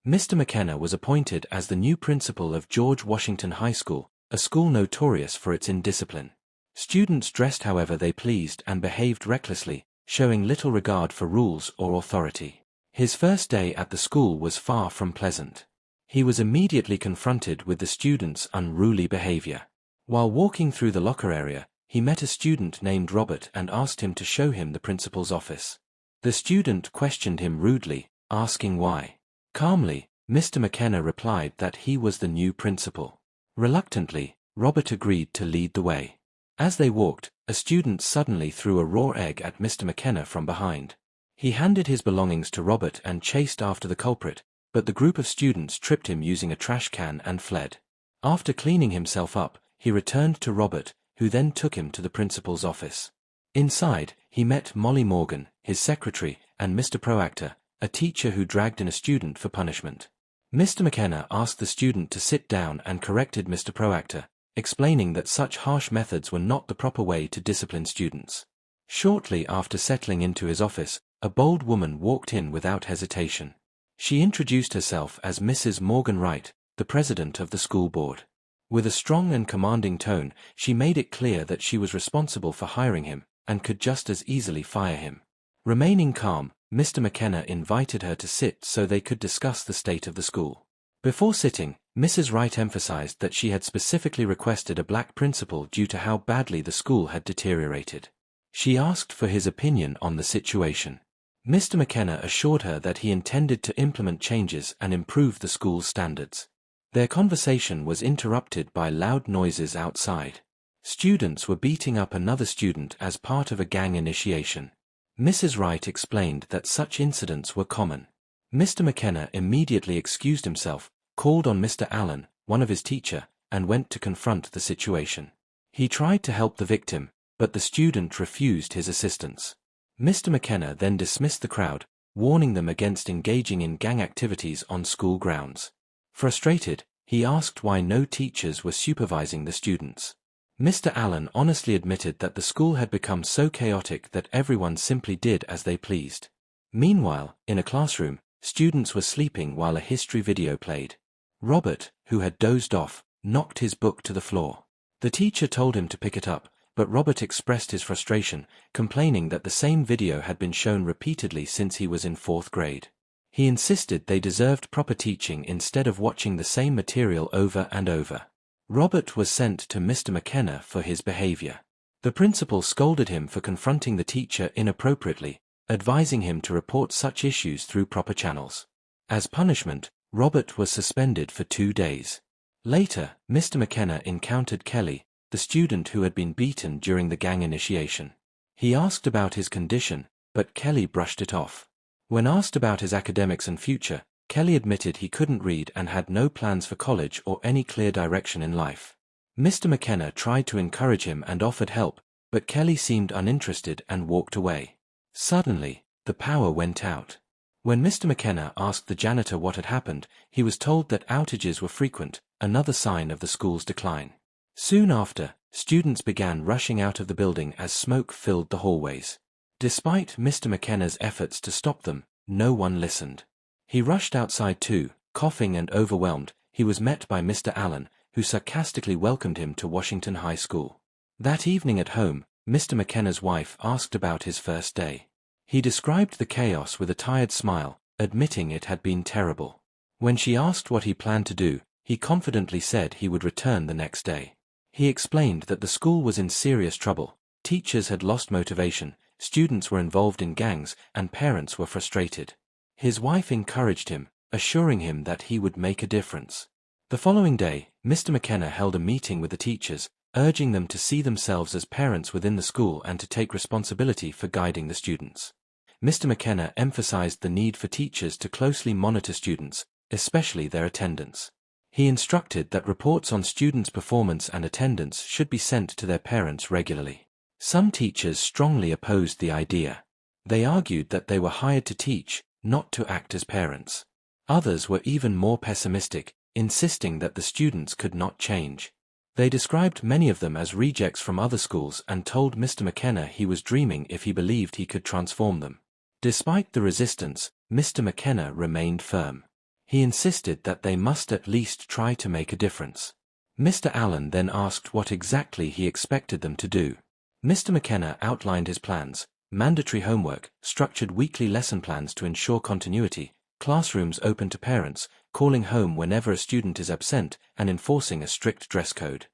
Mr. McKenna was appointed as the new principal of George Washington High School, a school notorious for its indiscipline. Students dressed however they pleased and behaved recklessly, showing little regard for rules or authority. His first day at the school was far from pleasant. He was immediately confronted with the students' unruly behavior. While walking through the locker area, he met a student named Robert and asked him to show him the principal's office. The student questioned him rudely, asking why. Calmly, Mr. McKenna replied that he was the new principal. Reluctantly, Robert agreed to lead the way. As they walked, a student suddenly threw a raw egg at Mr. McKenna from behind. He handed his belongings to Robert and chased after the culprit, but the group of students tripped him using a trash can and fled. After cleaning himself up, he returned to Robert, who then took him to the principal's office. Inside, he met Molly Morgan, his secretary, and Mr. Proactor, a teacher who dragged in a student for punishment. Mr. McKenna asked the student to sit down and corrected Mr. Proactor, explaining that such harsh methods were not the proper way to discipline students. Shortly after settling into his office, a bold woman walked in without hesitation. She introduced herself as Mrs. Morgan Wright, the president of the school board. With a strong and commanding tone, she made it clear that she was responsible for hiring him, and could just as easily fire him. Remaining calm, Mr. McKenna invited her to sit so they could discuss the state of the school. Before sitting, Mrs. Wright emphasized that she had specifically requested a black principal due to how badly the school had deteriorated. She asked for his opinion on the situation. Mr. McKenna assured her that he intended to implement changes and improve the school's standards. Their conversation was interrupted by loud noises outside. Students were beating up another student as part of a gang initiation. Mrs. Wright explained that such incidents were common. Mr. McKenna immediately excused himself, called on Mr. Allen, one of his teachers, and went to confront the situation. He tried to help the victim, but the student refused his assistance. Mr. McKenna then dismissed the crowd, warning them against engaging in gang activities on school grounds. Frustrated, he asked why no teachers were supervising the students. Mr. Allen honestly admitted that the school had become so chaotic that everyone simply did as they pleased. Meanwhile, in a classroom, students were sleeping while a history video played. Robert, who had dozed off, knocked his book to the floor. The teacher told him to pick it up, but Robert expressed his frustration, complaining that the same video had been shown repeatedly since he was in 4th grade. He insisted they deserved proper teaching instead of watching the same material over and over. Robert was sent to Mr. McKenna for his behavior. The principal scolded him for confronting the teacher inappropriately, advising him to report such issues through proper channels. As punishment, Robert was suspended for 2 days. Later, Mr. McKenna encountered Kelly, the student who had been beaten during the gang initiation. He asked about his condition, but Kelly brushed it off. When asked about his academics and future, Kelly admitted he couldn't read and had no plans for college or any clear direction in life. Mr. McKenna tried to encourage him and offered help, but Kelly seemed uninterested and walked away. Suddenly, the power went out. When Mr. McKenna asked the janitor what had happened, he was told that outages were frequent, another sign of the school's decline. Soon after, students began rushing out of the building as smoke filled the hallways. Despite Mr. McKenna's efforts to stop them, no one listened. He rushed outside too, coughing and overwhelmed. He was met by Mr. Allen, who sarcastically welcomed him to Washington High School. That evening at home, Mr. McKenna's wife asked about his first day. He described the chaos with a tired smile, admitting it had been terrible. When she asked what he planned to do, he confidently said he would return the next day. He explained that the school was in serious trouble, teachers had lost motivation, students were involved in gangs, and parents were frustrated. His wife encouraged him, assuring him that he would make a difference. The following day, Mr. McKenna held a meeting with the teachers, urging them to see themselves as parents within the school and to take responsibility for guiding the students. Mr. McKenna emphasized the need for teachers to closely monitor students, especially their attendance. He instructed that reports on students' performance and attendance should be sent to their parents regularly. Some teachers strongly opposed the idea. They argued that they were hired to teach, not to act as parents. Others were even more pessimistic, insisting that the students could not change. They described many of them as rejects from other schools and told Mr. McKenna he was dreaming if he believed he could transform them. Despite the resistance, Mr. McKenna remained firm. He insisted that they must at least try to make a difference. Mr. Allen then asked what exactly he expected them to do. Mr. McKenna outlined his plans: mandatory homework, structured weekly lesson plans to ensure continuity, classrooms open to parents, calling home whenever a student is absent, and enforcing a strict dress code.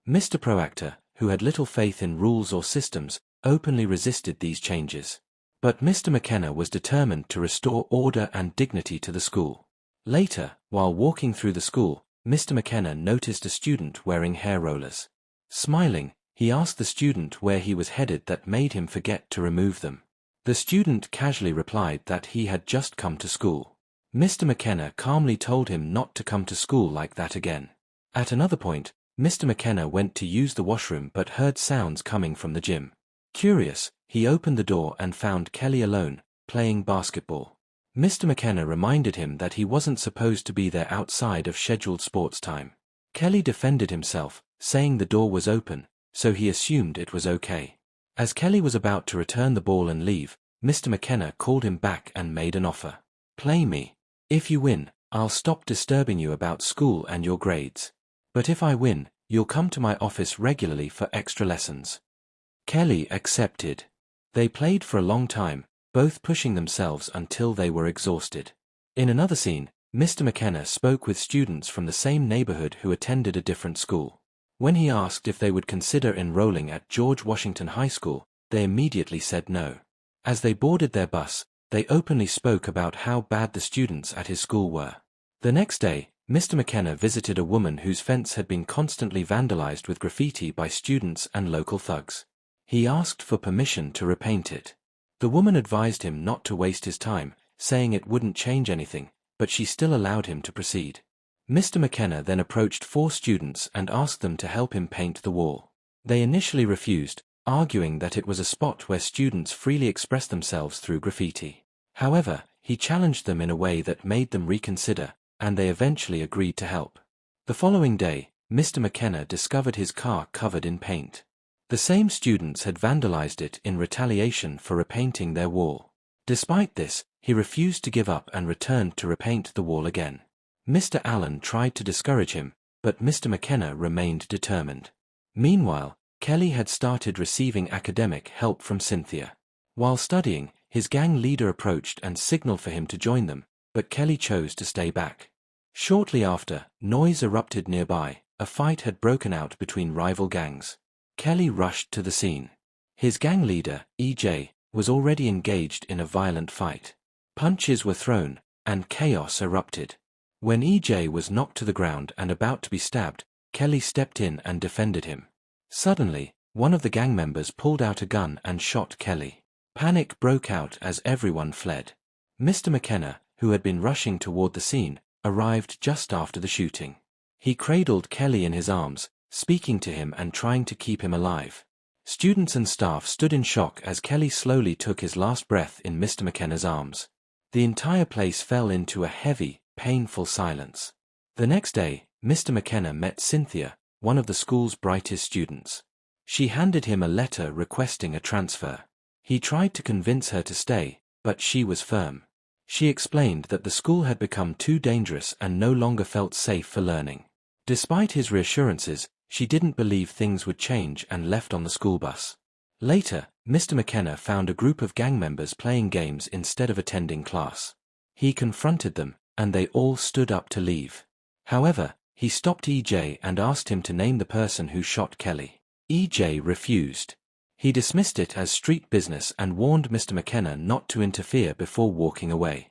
Mr. Proactor, who had little faith in rules or systems, openly resisted these changes. But Mr. McKenna was determined to restore order and dignity to the school. Later, while walking through the school, Mr. McKenna noticed a student wearing hair rollers. Smiling, he asked the student where he was headed that made him forget to remove them. The student casually replied that he had just come to school. Mr. McKenna calmly told him not to come to school like that again. At another point, Mr. McKenna went to use the washroom but heard sounds coming from the gym. Curious, he opened the door and found Kelly alone, playing basketball. Mr. McKenna reminded him that he wasn't supposed to be there outside of scheduled sports time. Kelly defended himself, saying the door was open, so he assumed it was okay. As Kelly was about to return the ball and leave, Mr. McKenna called him back and made an offer. "Play me. If you win, I'll stop disturbing you about school and your grades. But if I win, you'll come to my office regularly for extra lessons." Kelly accepted. They played for a long time, both pushing themselves until they were exhausted. In another scene, Mr. McKenna spoke with students from the same neighborhood who attended a different school. When he asked if they would consider enrolling at George Washington High School, they immediately said no. As they boarded their bus, they openly spoke about how bad the students at his school were. The next day, Mr. McKenna visited a woman whose fence had been constantly vandalized with graffiti by students and local thugs. He asked for permission to repaint it. The woman advised him not to waste his time, saying it wouldn't change anything, but she still allowed him to proceed. Mr. McKenna then approached 4 students and asked them to help him paint the wall. They initially refused, arguing that it was a spot where students freely expressed themselves through graffiti. However, he challenged them in a way that made them reconsider, and they eventually agreed to help. The following day, Mr. McKenna discovered his car covered in paint. The same students had vandalized it in retaliation for repainting their wall. Despite this, he refused to give up and returned to repaint the wall again. Mr. Allen tried to discourage him, but Mr. McKenna remained determined. Meanwhile, Kelly had started receiving academic help from Cynthia. While studying, his gang leader approached and signaled for him to join them, but Kelly chose to stay back. Shortly after, noise erupted nearby. A fight had broken out between rival gangs. Kelly rushed to the scene. His gang leader, EJ, was already engaged in a violent fight. Punches were thrown, and chaos erupted. When EJ was knocked to the ground and about to be stabbed, Kelly stepped in and defended him. Suddenly, one of the gang members pulled out a gun and shot Kelly. Panic broke out as everyone fled. Mr. McKenna, who had been rushing toward the scene, arrived just after the shooting. He cradled Kelly in his arms, speaking to him and trying to keep him alive. Students and staff stood in shock as Kelly slowly took his last breath in Mr. McKenna's arms. The entire place fell into a heavy, painful silence. The next day, Mr. McKenna met Cynthia, one of the school's brightest students. She handed him a letter requesting a transfer. He tried to convince her to stay, but she was firm. She explained that the school had become too dangerous and no longer felt safe for learning. Despite his reassurances, she didn't believe things would change and left on the school bus. Later, Mr. McKenna found a group of gang members playing games instead of attending class. He confronted them, and they all stood up to leave. However, he stopped EJ and asked him to name the person who shot Kelly. EJ refused. He dismissed it as street business and warned Mr. McKenna not to interfere before walking away.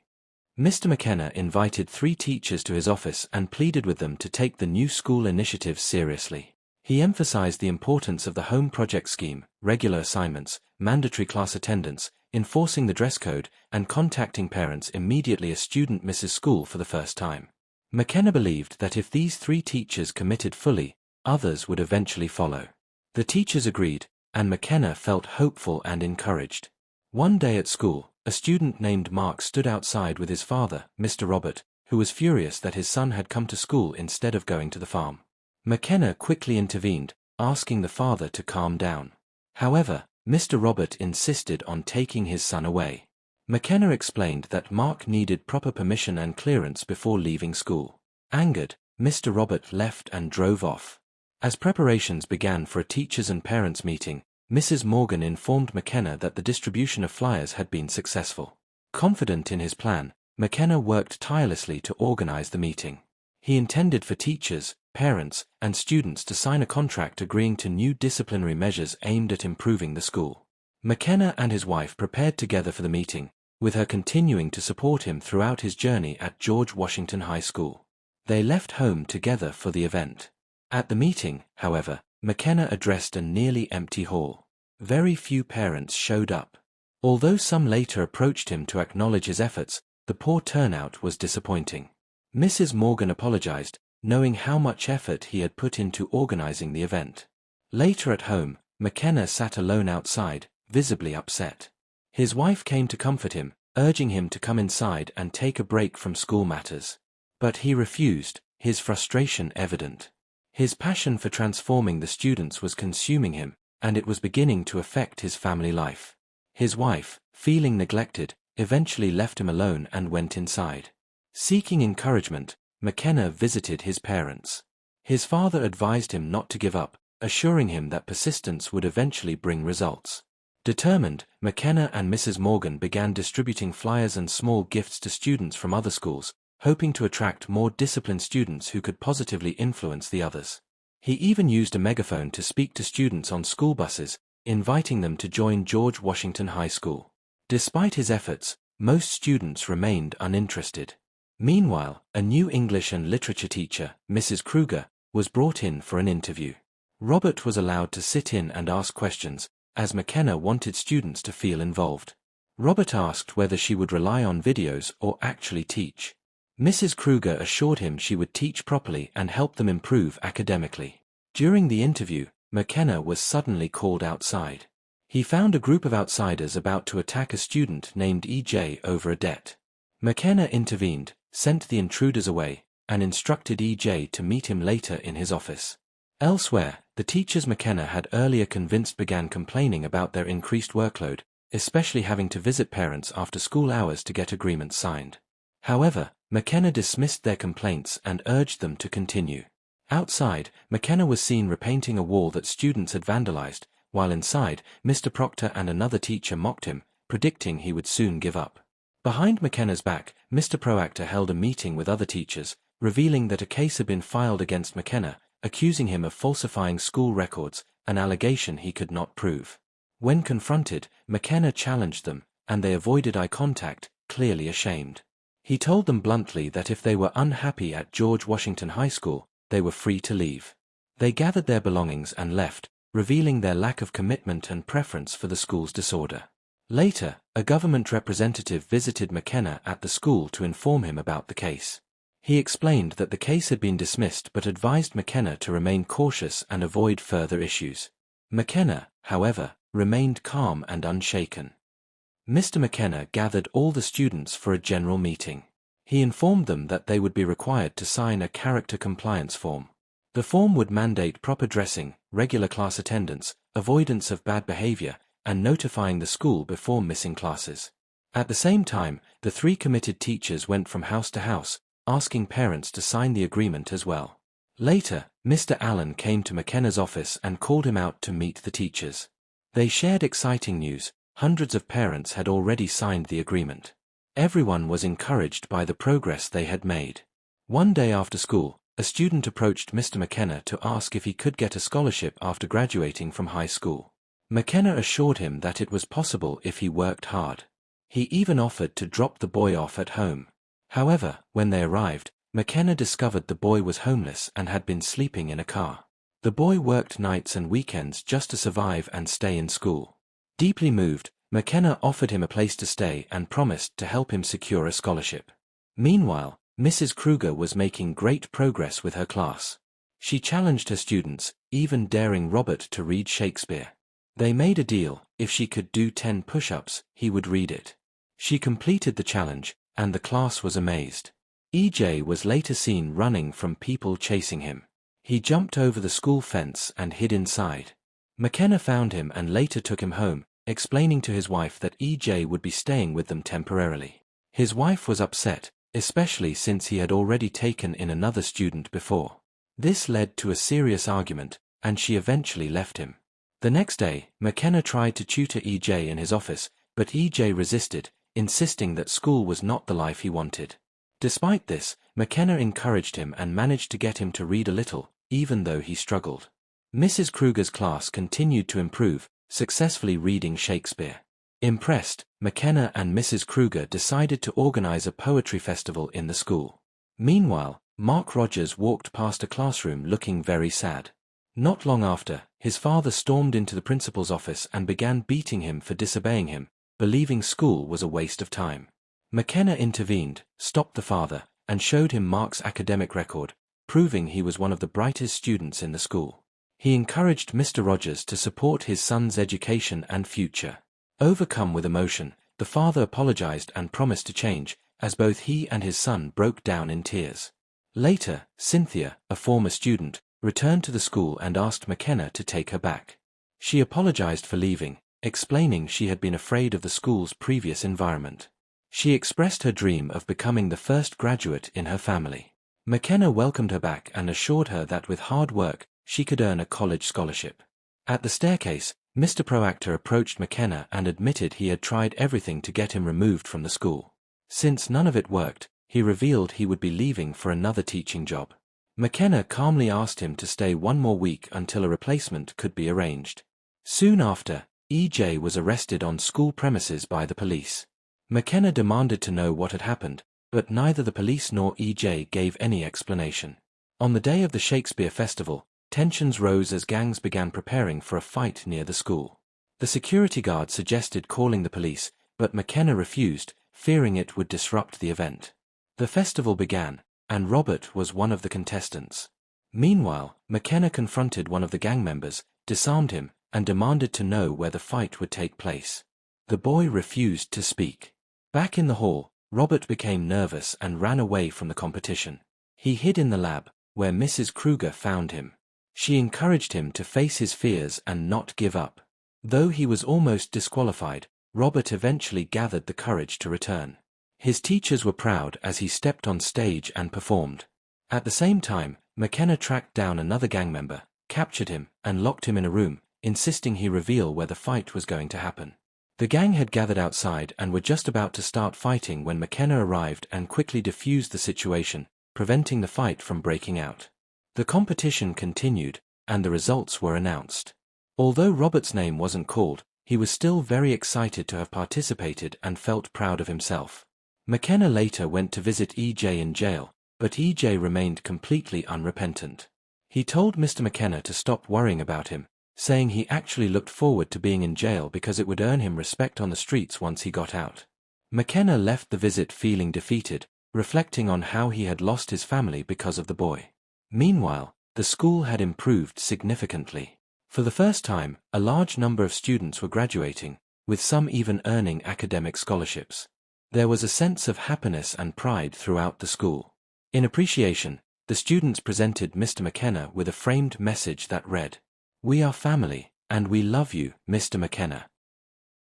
Mr. McKenna invited 3 teachers to his office and pleaded with them to take the new school initiative seriously. He emphasized the importance of the home project scheme, regular assignments, mandatory class attendance, enforcing the dress code, and contacting parents immediately a student misses school for the first time. McKenna believed that if these 3 teachers committed fully, others would eventually follow. The teachers agreed, and McKenna felt hopeful and encouraged. One day at school, a student named Mark stood outside with his father, Mr. Robert, who was furious that his son had come to school instead of going to the farm. McKenna quickly intervened, asking the father to calm down. However, Mr. Robert insisted on taking his son away. McKenna explained that Mark needed proper permission and clearance before leaving school. Angered, Mr. Robert left and drove off. As preparations began for a teachers' and parents' meeting, Mrs. Morgan informed McKenna that the distribution of flyers had been successful. Confident in his plan, McKenna worked tirelessly to organize the meeting. He intended for teachers, parents, and students to sign a contract agreeing to new disciplinary measures aimed at improving the school. McKenna and his wife prepared together for the meeting, with her continuing to support him throughout his journey at George Washington High School. They left home together for the event. At the meeting, however, McKenna addressed a nearly empty hall. Very few parents showed up. Although some later approached him to acknowledge his efforts, the poor turnout was disappointing. Mrs. Morgan apologized, knowing how much effort he had put into organizing the event. Later at home, McKenna sat alone outside, visibly upset. His wife came to comfort him, urging him to come inside and take a break from school matters. But he refused, his frustration evident. His passion for transforming the students was consuming him, and it was beginning to affect his family life. His wife, feeling neglected, eventually left him alone and went inside. Seeking encouragement, McKenna visited his parents. His father advised him not to give up, assuring him that persistence would eventually bring results. Determined, McKenna and Mrs. Morgan began distributing flyers and small gifts to students from other schools, hoping to attract more disciplined students who could positively influence the others. He even used a megaphone to speak to students on school buses, inviting them to join George Washington High School. Despite his efforts, most students remained uninterested. Meanwhile, a new English and literature teacher, Mrs. Kruger, was brought in for an interview. Robert was allowed to sit in and ask questions, as McKenna wanted students to feel involved. Robert asked whether she would rely on videos or actually teach. Mrs. Kruger assured him she would teach properly and help them improve academically. During the interview, McKenna was suddenly called outside. He found a group of outsiders about to attack a student named EJ over a debt. McKenna intervened, sent the intruders away, and instructed EJ to meet him later in his office. Elsewhere, the teachers McKenna had earlier convinced began complaining about their increased workload, especially having to visit parents after school hours to get agreements signed. However, McKenna dismissed their complaints and urged them to continue. Outside, McKenna was seen repainting a wall that students had vandalized, while inside, Mr. Proctor and another teacher mocked him, predicting he would soon give up. Behind McKenna's back, Mr. Proctor held a meeting with other teachers, revealing that a case had been filed against McKenna, accusing him of falsifying school records, an allegation he could not prove. When confronted, McKenna challenged them, and they avoided eye contact, clearly ashamed. He told them bluntly that if they were unhappy at George Washington High School, they were free to leave. They gathered their belongings and left, revealing their lack of commitment and preference for the school's disorder. Later, a government representative visited McKenna at the school to inform him about the case. He explained that the case had been dismissed but advised McKenna to remain cautious and avoid further issues. McKenna, however, remained calm and unshaken. Mr. McKenna gathered all the students for a general meeting. He informed them that they would be required to sign a character compliance form. The form would mandate proper dressing, regular class attendance, avoidance of bad behavior, and notifying the school before missing classes. At the same time, the 3 committed teachers went from house to house, asking parents to sign the agreement as well. Later, Mr. Allen came to McKenna's office and called him out to meet the teachers. They shared exciting news. Hundreds of parents had already signed the agreement. Everyone was encouraged by the progress they had made. One day after school, a student approached Mr. McKenna to ask if he could get a scholarship after graduating from high school. McKenna assured him that it was possible if he worked hard. He even offered to drop the boy off at home. However, when they arrived, McKenna discovered the boy was homeless and had been sleeping in a car. The boy worked nights and weekends just to survive and stay in school. Deeply moved, McKenna offered him a place to stay and promised to help him secure a scholarship. Meanwhile, Mrs. Kruger was making great progress with her class. She challenged her students, even daring Robert to read Shakespeare. They made a deal: if she could do 10 push-ups, he would read it. She completed the challenge, and the class was amazed. EJ was later seen running from people chasing him. He jumped over the school fence and hid inside. McKenna found him and later took him home, explaining to his wife that EJ would be staying with them temporarily. His wife was upset, especially since he had already taken in another student before. This led to a serious argument, and she eventually left him. The next day, McKenna tried to tutor EJ in his office, but EJ resisted, insisting that school was not the life he wanted. Despite this, McKenna encouraged him and managed to get him to read a little, even though he struggled. Mrs. Kruger's class continued to improve, successfully reading Shakespeare. Impressed, McKenna and Mrs. Kruger decided to organize a poetry festival in the school. Meanwhile, Mark Rogers walked past a classroom looking very sad. Not long after, his father stormed into the principal's office and began beating him for disobeying him, believing school was a waste of time. McKenna intervened, stopped the father, and showed him Mark's academic record, proving he was one of the brightest students in the school. He encouraged Mr. Rogers to support his son's education and future. Overcome with emotion, the father apologized and promised to change, as both he and his son broke down in tears. Later, Cynthia, a former student, returned to the school and asked McKenna to take her back. She apologized for leaving, explaining she had been afraid of the school's previous environment. She expressed her dream of becoming the first graduate in her family. McKenna welcomed her back and assured her that with hard work, she could earn a college scholarship. At the staircase, Mr. Proactor approached McKenna and admitted he had tried everything to get him removed from the school. Since none of it worked, he revealed he would be leaving for another teaching job. McKenna calmly asked him to stay one more week until a replacement could be arranged. Soon after, EJ was arrested on school premises by the police. McKenna demanded to know what had happened, but neither the police nor EJ gave any explanation. On the day of the Shakespeare Festival, tensions rose as gangs began preparing for a fight near the school. The security guard suggested calling the police, but McKenna refused, fearing it would disrupt the event. The festival began, and Robert was one of the contestants. Meanwhile, McKenna confronted one of the gang members, disarmed him, and demanded to know where the fight would take place. The boy refused to speak. Back in the hall, Robert became nervous and ran away from the competition. He hid in the lab, where Mrs. Kruger found him. She encouraged him to face his fears and not give up. Though he was almost disqualified, Robert eventually gathered the courage to return. His teachers were proud as he stepped on stage and performed. At the same time, McKenna tracked down another gang member, captured him, and locked him in a room, insisting he reveal where the fight was going to happen. The gang had gathered outside and were just about to start fighting when McKenna arrived and quickly defused the situation, preventing the fight from breaking out. The competition continued, and the results were announced. Although Robert's name wasn't called, he was still very excited to have participated and felt proud of himself. McKenna later went to visit EJ in jail, but EJ remained completely unrepentant. He told Mr. McKenna to stop worrying about him, saying he actually looked forward to being in jail because it would earn him respect on the streets once he got out. McKenna left the visit feeling defeated, reflecting on how he had lost his family because of the boy. Meanwhile, the school had improved significantly. For the first time, a large number of students were graduating, with some even earning academic scholarships. There was a sense of happiness and pride throughout the school. In appreciation, the students presented Mr. McKenna with a framed message that read, "We are family, and we love you, Mr. McKenna."